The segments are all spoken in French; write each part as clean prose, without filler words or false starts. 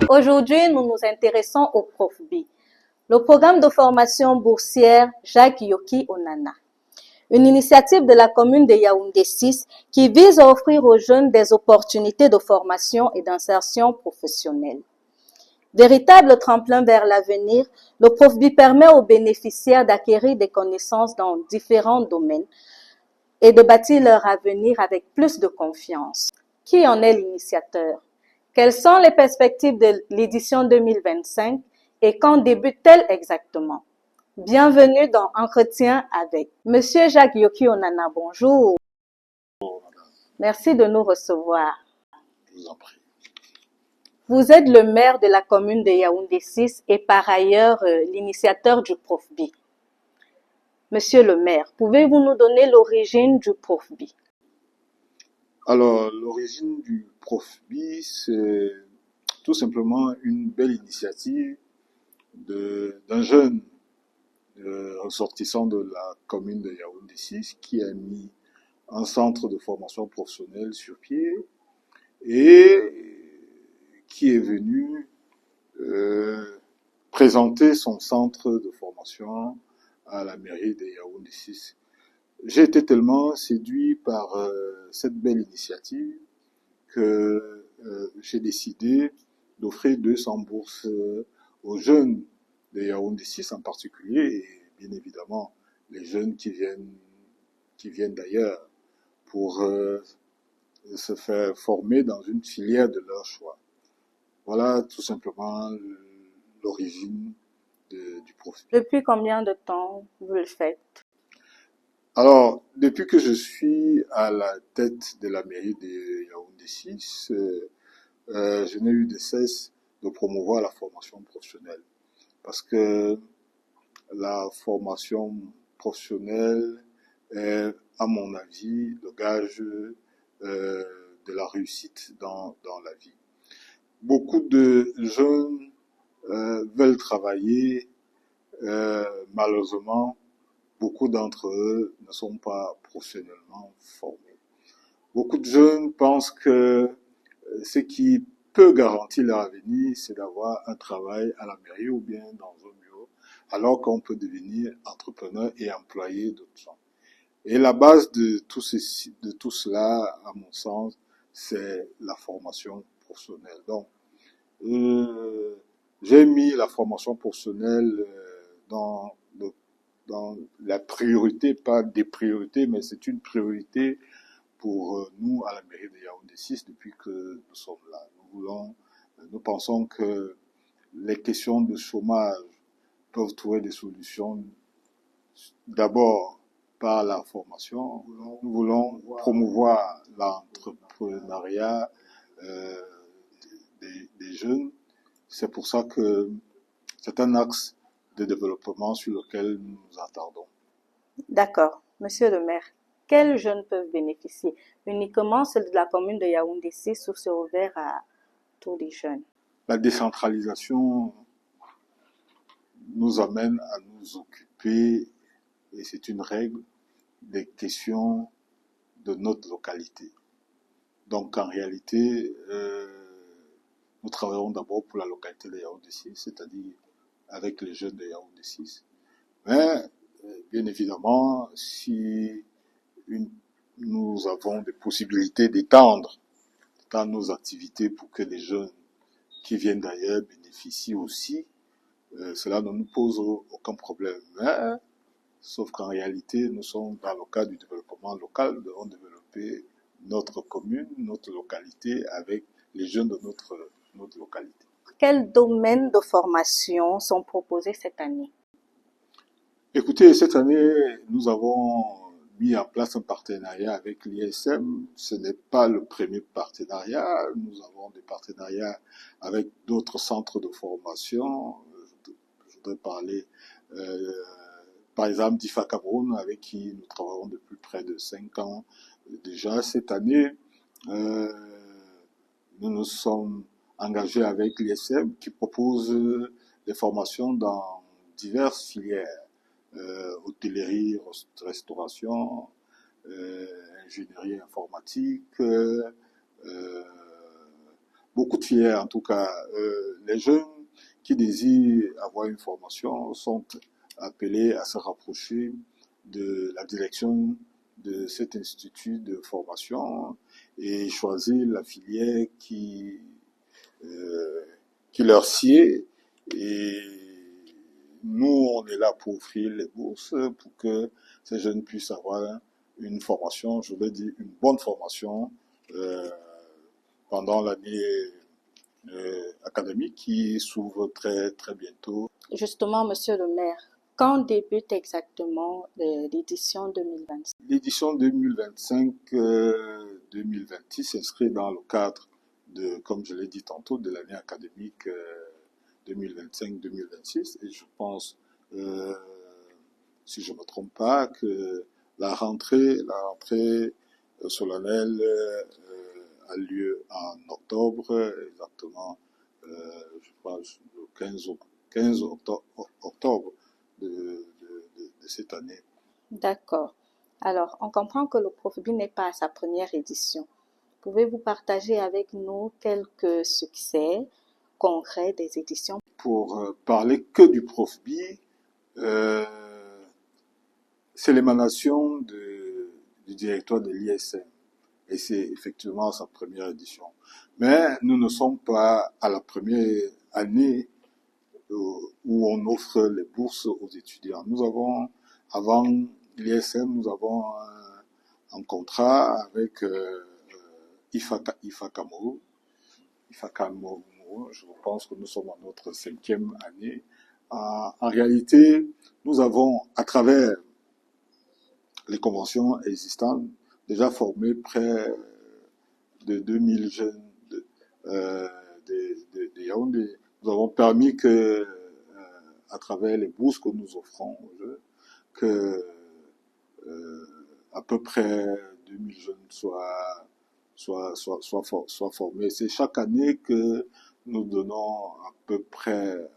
Aujourd'hui, nous nous intéressons au PROFBI, le programme de formation boursière Jacques Yoki Onana. Une initiative de la commune de Yaoundé 6 qui vise à offrir aux jeunes des opportunités de formation et d'insertion professionnelle. Véritable tremplin vers l'avenir, le PROFBI permet aux bénéficiaires d'acquérir des connaissances dans différents domaines et de bâtir leur avenir avec plus de confiance. Qui en est l'initiateur? Quelles sont les perspectives de l'édition 2025 et quand débute-t-elle exactement? Bienvenue dans Entretien avec Monsieur Jacques Yoki Onana. Bonjour. Merci de nous recevoir. Je vous en prie. Vous êtes le maire de la commune de Yaoundé 6 et par ailleurs l'initiateur du PROFBI. Monsieur le maire, pouvez-vous nous donner l'origine du PROFBI? Alors, l'origine du PROFBI, c'est tout simplement une belle initiative d'un jeune ressortissant de la commune de Yaoundé 6 qui a mis un centre de formation professionnelle sur pied et qui est venu présenter son centre de formation à la mairie de Yaoundé 6. J'ai été tellement séduit par cette belle initiative que j'ai décidé d'offrir 200 bourses aux jeunes de Yaoundé 6 en particulier, et bien évidemment les jeunes qui viennent d'ailleurs pour se faire former dans une filière de leur choix. Voilà tout simplement l'origine du PROFBI. Depuis combien de temps vous le faites? Alors, depuis que je suis à la tête de la mairie de Yaoundé 6, je n'ai eu de cesse de promouvoir la formation professionnelle. Parce que la formation professionnelle est, à mon avis, le gage de la réussite dans la vie. Beaucoup de jeunes veulent travailler, malheureusement, beaucoup d'entre eux ne sont pas professionnellement formés. Beaucoup de jeunes pensent que ce qui peut garantir leur avenir, c'est d'avoir un travail à la mairie ou bien dans un bureau, alors qu'on peut devenir entrepreneur et employé d'autres gens. Et la base de tout cela, à mon sens, c'est la formation professionnelle. Donc, j'ai mis la formation professionnelle dans la priorité, pas des priorités, mais c'est une priorité pour nous à la mairie de Yaoundé 6 depuis que nous sommes là. Nous pensons que les questions de chômage peuvent trouver des solutions d'abord par la formation. Nous voulons promouvoir l'entrepreneuriat des jeunes. C'est pour ça que c'est un axe de développement sur lequel nous nous attardons. D'accord. Monsieur le maire, quels jeunes peuvent bénéficier? Uniquement ceux de la commune de Yaoundé 6 ou c'est ouvert à tous les jeunes? La décentralisation nous amène à nous occuper, et c'est une règle, des questions de notre localité. Donc en réalité, nous travaillons d'abord pour la localité de Yaoundé 6, c'est-à-dire avec les jeunes de Yaoundé 6. Mais bien évidemment, si nous avons des possibilités d'étendre nos activités pour que les jeunes qui viennent d'ailleurs bénéficient aussi, cela ne nous pose aucun problème. Mais, sauf qu'en réalité, nous sommes dans le cadre du développement local, nous devons développer notre commune, notre localité avec les jeunes de notre localité. Quels domaines de formation sont proposés cette année? Écoutez, cette année, nous avons mis en place un partenariat avec l'ISM. Ce n'est pas le premier partenariat. Nous avons des partenariats avec d'autres centres de formation. Je voudrais parler, par exemple, d'IFA Cameroun, avec qui nous travaillons depuis près de 5 ans. Déjà, cette année, nous nous sommes engagés avec l'ISM qui propose des formations dans diverses filières. Hôtellerie, restauration, ingénierie informatique, beaucoup de filières en tout cas. les jeunes qui désirent avoir une formation sont appelés à se rapprocher de la direction de cet institut de formation et choisir la filière qui leur sied. Et nous, on est là pour offrir les bourses pour que ces jeunes puissent avoir une formation, je veux dire une bonne formation pendant l'année académique qui s'ouvre très très bientôt. Justement, Monsieur le maire, quand débute exactement l'édition 2025? L'édition 2025-2026 s'inscrit dans le cadre de, comme je l'ai dit tantôt, de l'année académique 2025-2026 et je pense, si je ne me trompe pas, que la rentrée solennelle a lieu en octobre, exactement, je crois, le 15 octobre de cette année. D'accord. Alors, on comprend que le Profbi n'est pas à sa première édition. Pouvez-vous partager avec nous quelques succès concrets des éditions? Pour parler que du Profbi, c'est l'émanation du directoire de l'ISM et c'est effectivement sa première édition. Mais nous ne sommes pas à la première année où on offre les bourses aux étudiants. Nous avons, avant l'ISM, nous avons un contrat avec IFACAMO. Je pense que nous sommes à notre 5e année. En réalité, nous avons, à travers les conventions existantes, déjà formé près de 2000 jeunes de Yaoundé. Nous avons permis que, à travers les bourses que nous offrons aux jeunes, que à peu près 2000 jeunes soient formés. C'est chaque année que nous donnons à peu près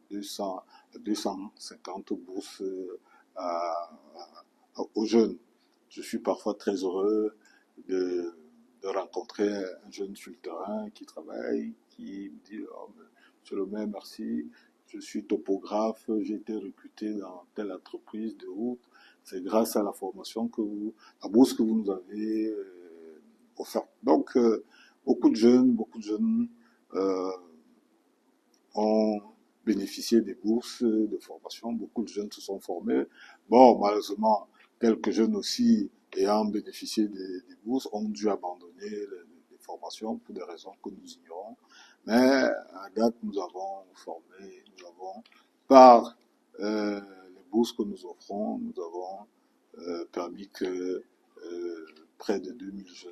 250 bourses aux jeunes. Je suis parfois très heureux de rencontrer un jeune sur le terrain qui travaille, qui me dit oh, monsieur le maire, merci, je suis topographe, j'ai été recruté dans telle entreprise de route. C'est grâce à la formation la bourse que vous nous avez offerte. Donc, beaucoup de jeunes ont bénéficié des bourses de formation. Beaucoup de jeunes se sont formés. Bon, malheureusement, quelques jeunes aussi, ayant bénéficié des bourses, ont dû abandonner les formations pour des raisons que nous ignorons. Mais à date, nous avons formé, par les bourses que nous offrons, nous avons permis que près de 2000 jeunes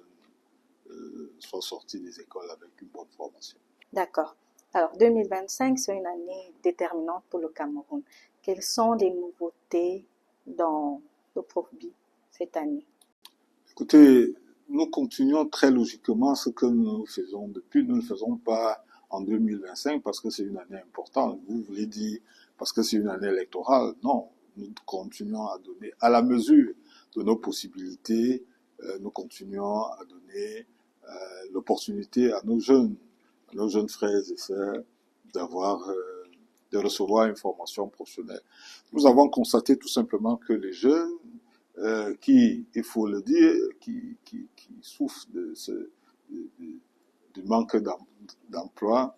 soient sortis des écoles avec une bonne formation. D'accord. Alors, 2025, c'est une année déterminante pour le Cameroun. Quelles sont les nouveautés dans le Profbi cette année? Écoutez, nous continuons très logiquement ce que nous faisons depuis. Nous ne le faisons pas en 2025 parce que c'est une année importante. Vous voulez dire parce que c'est une année électorale. Non, nous continuons à donner à la mesure de nos possibilités. Nous continuons à donner l'opportunité à nos jeunes frères et sœurs de recevoir une formation professionnelle. Nous avons constaté tout simplement que les jeunes qui, il faut le dire, qui souffrent du manque d'emploi,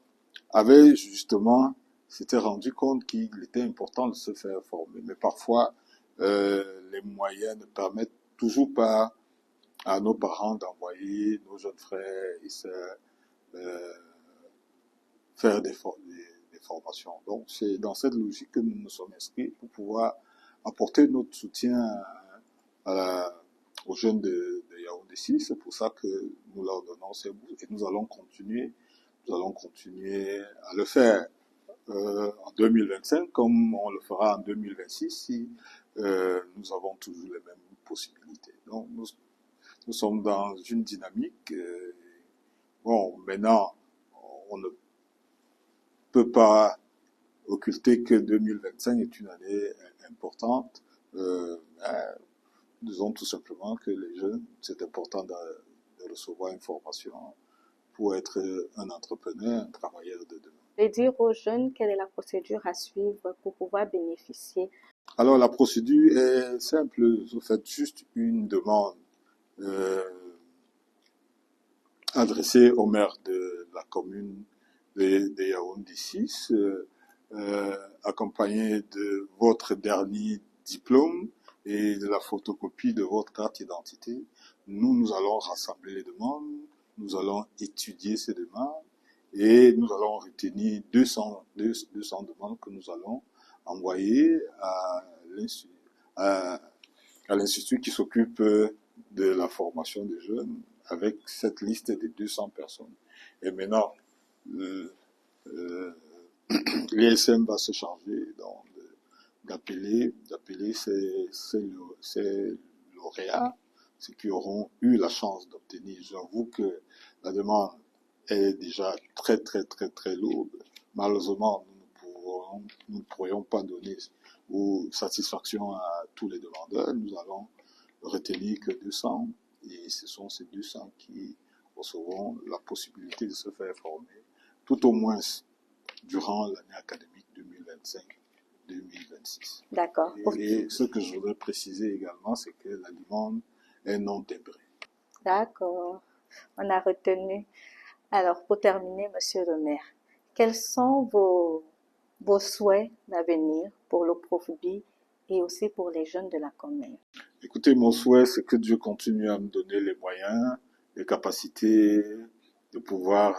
avaient justement s'étaient rendu compte qu'il était important de se faire former. Mais parfois, les moyens ne permettent toujours pas à nos parents d'envoyer nos jeunes frères et sœurs faire des formations. Donc, c'est dans cette logique que nous nous sommes inscrits pour pouvoir apporter notre soutien aux jeunes de Yaoundé 6. C'est pour ça que nous leur donnons ces bourses et nous allons continuer à le faire en 2025 comme on le fera en 2026 si nous avons toujours les mêmes possibilités. Donc, nous sommes dans une dynamique. Bon, maintenant, on ne peut pas occulter que 2025 est une année importante. Disons tout simplement que les jeunes, c'est important de recevoir une formation pour être un entrepreneur, un travailleur de demain. Et dire aux jeunes quelle est la procédure à suivre pour pouvoir bénéficier. Alors la procédure est simple, vous faites juste une demande adressée au maire de la commune de Yaoundé 6, accompagné de votre dernier diplôme et de la photocopie de votre carte d'identité. Nous allons rassembler les demandes, nous allons étudier ces demandes et nous allons retenir 200 demandes que nous allons envoyer à l'institut qui s'occupe de la formation des jeunes avec cette liste de 200 personnes. Et maintenant, l'ISM va se charger d'appeler ces lauréats, ceux qui auront eu la chance d'obtenir. J'avoue que la demande est déjà très lourde. Malheureusement, nous ne pourrions pas donner satisfaction à tous les demandeurs. Nous allons retenir que 200 et ce sont ces 200 qui recevront la possibilité de se faire former, tout au moins durant l'année académique 2025-2026. D'accord. Et ce que je voudrais préciser également, c'est que la demande est non timbrée. D'accord. On a retenu. Alors, pour terminer, Monsieur le maire, quels sont vos souhaits d'avenir pour le Profbi et aussi pour les jeunes de la commune? Écoutez, mon souhait, c'est que Dieu continue à me donner les moyens, les capacités de pouvoir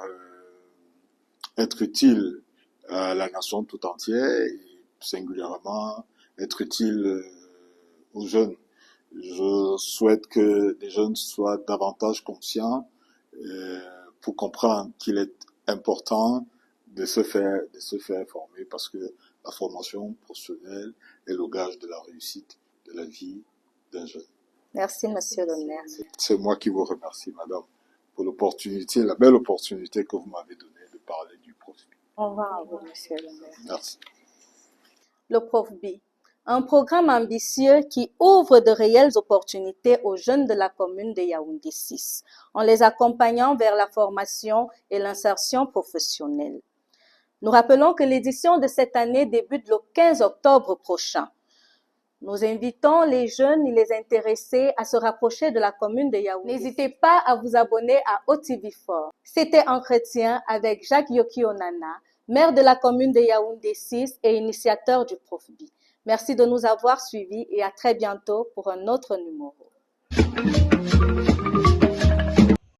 être utile à la nation tout entière et singulièrement être utile aux jeunes. Je souhaite que les jeunes soient davantage conscients pour comprendre qu'il est important de se faire former parce que la formation professionnelle est le gage de la réussite de la vie d'un jeune. Merci, Monsieur le maire. C'est moi qui vous remercie, madame, pour l'opportunité, la belle opportunité que vous m'avez donnée de parler du Profbi. Au revoir à vous, Monsieur le maire. Merci. Le Profbi, un programme ambitieux qui ouvre de réelles opportunités aux jeunes de la commune de Yaoundé 6, en les accompagnant vers la formation et l'insertion professionnelle. Nous rappelons que l'édition de cette année débute le 15 octobre prochain. Nous invitons les jeunes et les intéressés à se rapprocher de la commune de Yaoundé. N'hésitez pas à vous abonner à OTV4. C'était Entretien avec Jacques Yoki Onana, maire de la commune de Yaoundé 6 et initiateur du Profbi. Merci de nous avoir suivis et à très bientôt pour un autre numéro.